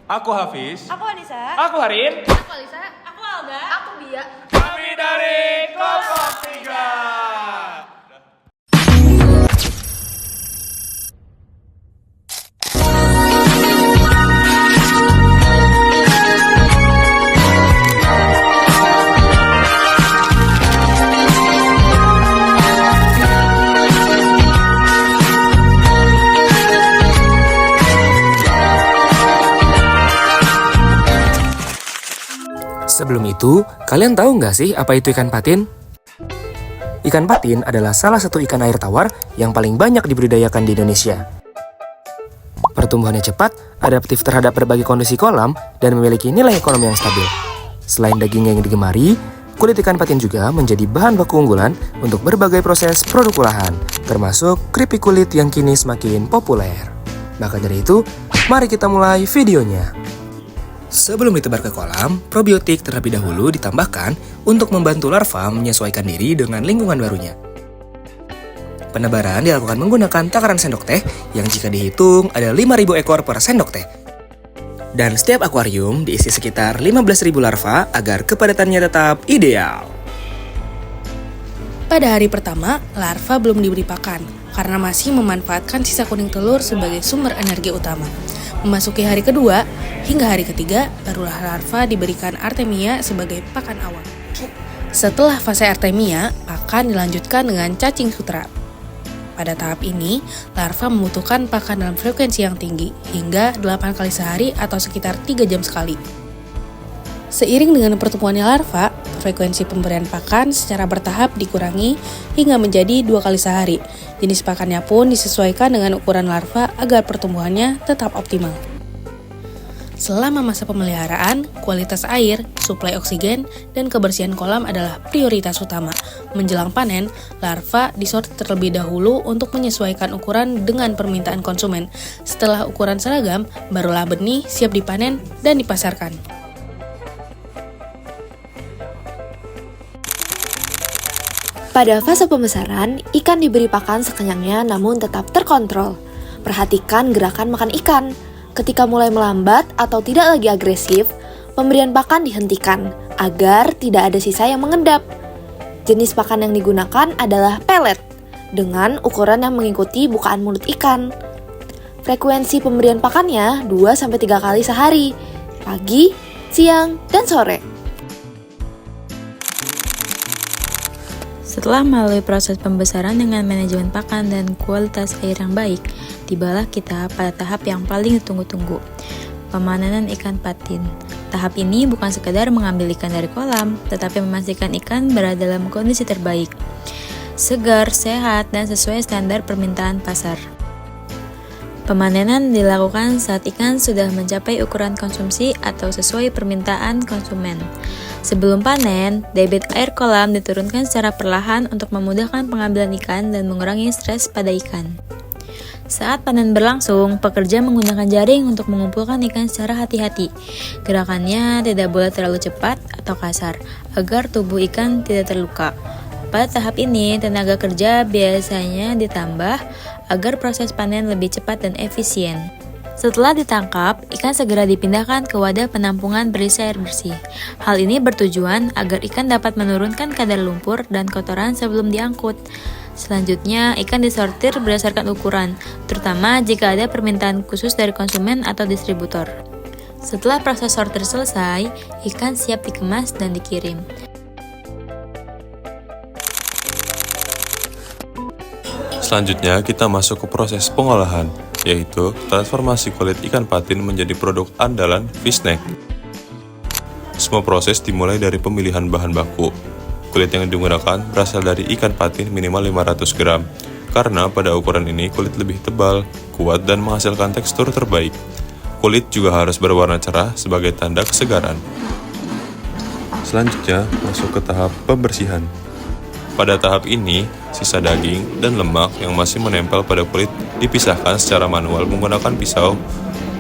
Aku Hafiz. Aku Anissa. Aku Harin. Aku Alisa. Aku Alga. Aku Bia. Kami dari Kelompok 3. Sebelum itu, kalian tahu nggak sih apa itu ikan patin? Ikan patin adalah salah satu ikan air tawar yang paling banyak dibudidayakan di Indonesia. Pertumbuhannya cepat, adaptif terhadap berbagai kondisi kolam, dan memiliki nilai ekonomi yang stabil. Selain dagingnya yang digemari, kulit ikan patin juga menjadi bahan baku unggulan untuk berbagai proses produk olahan, termasuk keripik kulit yang kini semakin populer. Maka dari itu, mari kita mulai videonya. Sebelum ditebar ke kolam, probiotik terlebih dahulu ditambahkan untuk membantu larva menyesuaikan diri dengan lingkungan barunya. Penebaran dilakukan menggunakan takaran sendok teh yang jika dihitung ada 5.000 ekor per sendok teh. Dan setiap akuarium diisi sekitar 15.000 larva agar kepadatannya tetap ideal. Pada hari pertama, larva belum diberi pakan karena masih memanfaatkan sisa kuning telur sebagai sumber energi utama. Memasuki hari kedua, hingga hari ketiga, barulah larva diberikan artemia sebagai pakan awal. Setelah fase artemia, pakan dilanjutkan dengan cacing sutra. Pada tahap ini, larva membutuhkan pakan dalam frekuensi yang tinggi, hingga 8 kali sehari atau sekitar 3 jam sekali. Seiring dengan pertumbuhannya larva, frekuensi pemberian pakan secara bertahap dikurangi hingga menjadi 2 kali sehari. Jenis pakannya pun disesuaikan dengan ukuran larva agar pertumbuhannya tetap optimal. Selama masa pemeliharaan, kualitas air, suplai oksigen, dan kebersihan kolam adalah prioritas utama. Menjelang panen, larva disortir terlebih dahulu untuk menyesuaikan ukuran dengan permintaan konsumen. Setelah ukuran seragam, barulah benih siap dipanen dan dipasarkan. Pada fase pembesaran, ikan diberi pakan sekenyangnya namun tetap terkontrol. Perhatikan gerakan makan ikan. Ketika mulai melambat atau tidak lagi agresif, pemberian pakan dihentikan agar tidak ada sisa yang mengendap. Jenis pakan yang digunakan adalah pelet dengan ukuran yang mengikuti bukaan mulut ikan. Frekuensi pemberian pakannya 2-3 kali sehari, pagi, siang, dan sore. Setelah melalui proses pembesaran dengan manajemen pakan dan kualitas air yang baik, tibalah kita pada tahap yang paling ditunggu-tunggu, pemanenan ikan patin. Tahap ini bukan sekadar mengambil ikan dari kolam, tetapi memastikan ikan berada dalam kondisi terbaik, segar, sehat, dan sesuai standar permintaan pasar. Pemanenan dilakukan saat ikan sudah mencapai ukuran konsumsi atau sesuai permintaan konsumen. Sebelum panen, debit air kolam diturunkan secara perlahan untuk memudahkan pengambilan ikan dan mengurangi stres pada ikan. Saat panen berlangsung, pekerja menggunakan jaring untuk mengumpulkan ikan secara hati-hati. Gerakannya tidak boleh terlalu cepat atau kasar, agar tubuh ikan tidak terluka. Pada tahap ini, tenaga kerja biasanya ditambah agar proses panen lebih cepat dan efisien. Setelah ditangkap, ikan segera dipindahkan ke wadah penampungan berisi air bersih. Hal ini bertujuan agar ikan dapat menurunkan kadar lumpur dan kotoran sebelum diangkut. Selanjutnya, ikan disortir berdasarkan ukuran, terutama jika ada permintaan khusus dari konsumen atau distributor. Setelah proses sortir selesai, ikan siap dikemas dan dikirim. Selanjutnya, kita masuk ke proses pengolahan, yaitu transformasi kulit ikan patin menjadi produk andalan fish snack. Semua proses dimulai dari pemilihan bahan baku. Kulit yang digunakan berasal dari ikan patin minimal 500 gram, karena pada ukuran ini kulit lebih tebal, kuat, dan menghasilkan tekstur terbaik. Kulit juga harus berwarna cerah sebagai tanda kesegaran. Selanjutnya, masuk ke tahap pembersihan. Pada tahap ini, sisa daging dan lemak yang masih menempel pada kulit dipisahkan secara manual menggunakan pisau.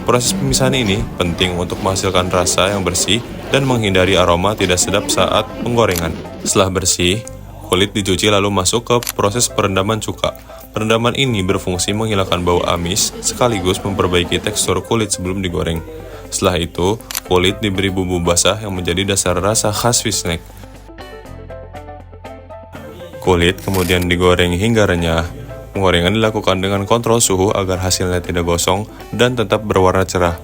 Proses pemisahan ini penting untuk menghasilkan rasa yang bersih dan menghindari aroma tidak sedap saat penggorengan. Setelah bersih, kulit dicuci lalu masuk ke proses perendaman cuka. Perendaman ini berfungsi menghilangkan bau amis sekaligus memperbaiki tekstur kulit sebelum digoreng. Setelah itu, kulit diberi bumbu basah yang menjadi dasar rasa khas fish snack. Kulit kemudian digoreng hingga renyah. Penggorengan dilakukan dengan kontrol suhu agar hasilnya tidak gosong dan tetap berwarna cerah.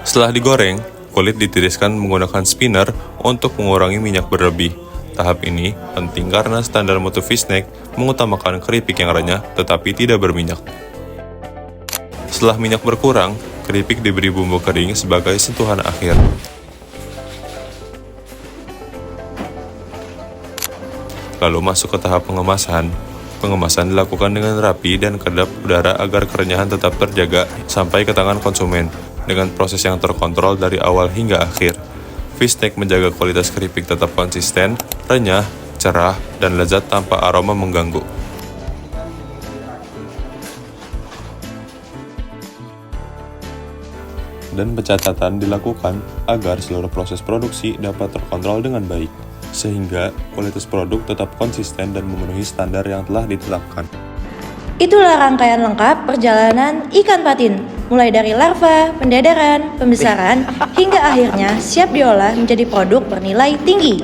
Setelah digoreng, kulit ditiriskan menggunakan spinner untuk mengurangi minyak berlebih. Tahap ini penting karena standar mutu fish snack mengutamakan keripik yang renyah tetapi tidak berminyak. Setelah minyak berkurang, keripik diberi bumbu kering sebagai sentuhan akhir. Lalu masuk ke tahap pengemasan. Pengemasan dilakukan dengan rapi dan kedap udara agar kerenyahan tetap terjaga sampai ke tangan konsumen dengan proses yang terkontrol dari awal hingga akhir. Fish snack menjaga kualitas keripik tetap konsisten, renyah, cerah, dan lezat tanpa aroma mengganggu. Dan pencatatan dilakukan agar seluruh proses produksi dapat terkontrol dengan baik, sehingga kualitas produk tetap konsisten dan memenuhi standar yang telah ditetapkan. Itulah rangkaian lengkap perjalanan ikan patin, mulai dari larva, pendedaran, pembesaran, hingga akhirnya siap diolah menjadi produk bernilai tinggi.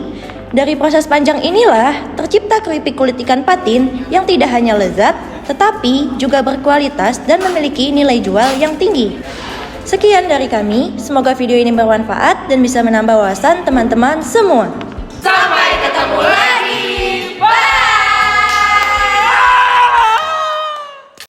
Dari proses panjang inilah tercipta keripik kulit ikan patin yang tidak hanya lezat, tetapi juga berkualitas dan memiliki nilai jual yang tinggi. Sekian dari kami, semoga video ini bermanfaat dan bisa menambah wawasan teman-teman semua. Sampai ketemu lagi.